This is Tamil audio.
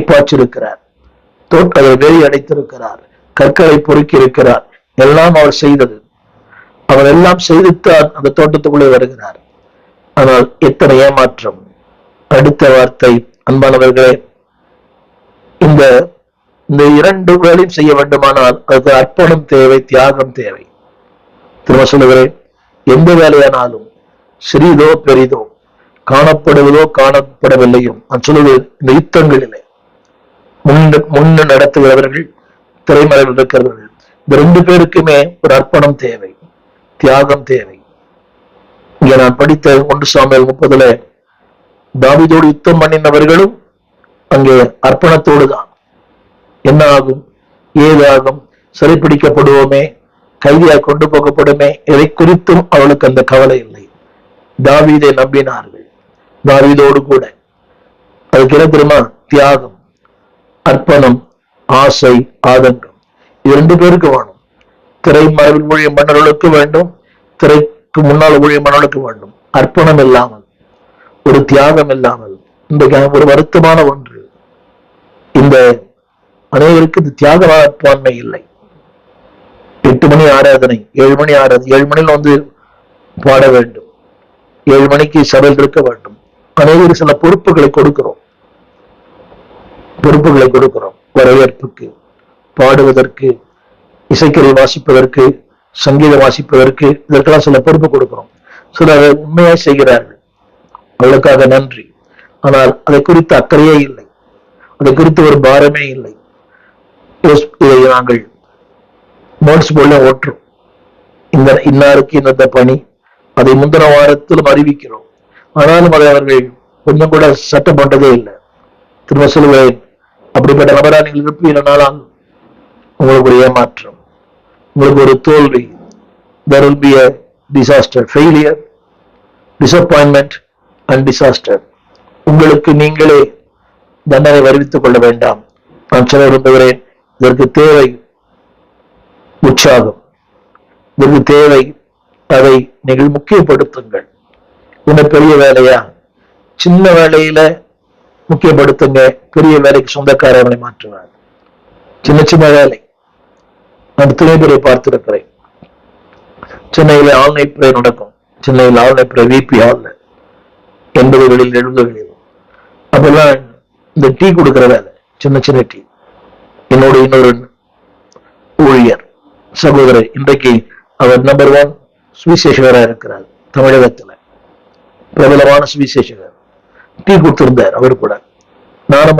பாய்ச்சிருக்கிறார், அதை வேலி அடைத்திருக்கிறார், கற்களை பொறுக்கி இருக்கிறார். எல்லாம் அவர் செய்தது. அவர் எல்லாம் செய்துத்தான் அந்த தோட்டத்துக்குள்ளே வருகிறார். ஆனால் எத்தனை ஏமாற்றம்! அடுத்த வார்த்தை, அன்பானவர்களே, இந்த இந்த இரண்டு வேலையும் செய்ய வேண்டுமானால் அதுக்கு அர்ப்பணம் தேவை, தியாகம் தேவை. திரும்ப சொல்லுகிறேன், எந்த வேலையானாலும் சிறிதோ பெரிதோ, காணப்படுவதோ காணப்படவில்லையும், நான் சொல்லுவது இந்த யுத்தங்களிலே முன்னு நடத்துகிறவர்கள், திரைமறைவில் இருக்கிறவர்கள், இந்த ரெண்டு பேருக்குமே ஒரு அர்ப்பணம் தேவை, தியாகம் தேவை. இங்க நான் படித்த 1 சாமுவேல் 30 தாவீதோடு யுத்தம் பண்ணினவர்களும் அங்கே அர்ப்பணத்தோடு தான். என்ன ஆகும், ஏதாகும், சிறைப்பிடிக்கப்படுவோமே, கைதியாக கொண்டு போகப்படுமே, எதை குறித்தும் அவளுக்கு அந்த கவலை இல்லை. தாவீதை நம்பினார்கள், தாவீதோடு கூட. அதுக்கு என்ன தெரியுமா? தியாகம், அர்ப்பணம், ஆசை, ஆதங்கம். இது 2 பேருக்கு வேணும். திரைமறைவில் ஊழியம் பண்ணவர்களுக்கு வேண்டும், திரைக்கு முன்னால் ஊழியம் பண்ணவர்களுக்கு வேண்டும். அர்ப்பணம் இல்லாமல், ஒரு தியாகம் இல்லாமல், இந்த ஒரு வருத்தமான ஒன்று. இந்த அனைவருக்கு இந்த தியாக மனப்பான்மை இல்லை. 8 மணி ஆராதனை, 7 மணி ஆராதனை, 7 மணில வந்து பாட வேண்டும், 7 மணிக்கு சபையில் இருக்க வேண்டும். அனைவரும் சில பொறுப்புகளை கொடுக்கிறோம், வரவேற்புக்கு, பாடுவதற்கு, இசைக்கருவி வாசிப்பதற்கு, சங்கீதம் வாசிப்பதற்கு, இதற்கெல்லாம் சில பொறுப்பு கொடுக்கிறோம். சிலர் உண்மையாய் செய்கிறார்கள், அவளுக்காக நன்றி. ஆனால் அதை குறித்து அக்கறையே இல்லை, அதை குறித்து ஒரு பாரமே இல்லை. இதை நாங்கள் நோட்ஸ் போல ஓட்டுறோம். இந்த இன்னாருக்கு இந்த பணி, அதை முந்தின வாரத்திலும் அறிவிக்கிறோம். ஆனாலும் அதை அவர்கள் கொஞ்சம் கூட சட்டம் பண்றதே இல்லை. திரும்ப சொல்லுவேன், அப்படிப்பட்ட நபரா நீங்கள் இருப்பீங்கனாலும் உங்களுக்கு ஒரு ஏமாற்றம், உங்களுக்கு ஒரு தோல்வி. There will be a disaster, failure, disappointment and disaster. உங்களுக்கு நீங்களே தண்டனை வருவித்துக் கொள்ள வேண்டாம். நான் சொல்ல விரும்புகிறேன், இதற்கு தேவை உற்சாகம், இதற்கு தேவை, அதை நீங்கள் முக்கியப்படுத்துங்கள். இன்னும் பெரிய வேலையா, சின்ன வேலையில முக்கியப்படுத்துங்க, பெரிய வேலைக்கு சொந்தக்காரர்களை மாற்றுவார். சின்ன சின்ன வேலை நான் துணை பேரை பார்த்திருக்கிறேன். சென்னையில ஆன்லைன் பிரே நடக்கும், சென்னையில் ஆன்லைன் பிரே VP ஹால்ல 80களில் 70களில். அப்பெல்லாம் இந்த டீ கொடுக்கிற வேலை, சின்ன சின்ன டீ. என்னோட இன்னொரு ஊழியர் சகோதரர், இன்றைக்கு அவர் நம்பர் 1 சுவிசேஷகராக இருக்கிறார். தமிழகத்துல பிரபலமான சுவிசேஷகர். டீ கொடுத்திருந்தார் அவர் கூட. நானும்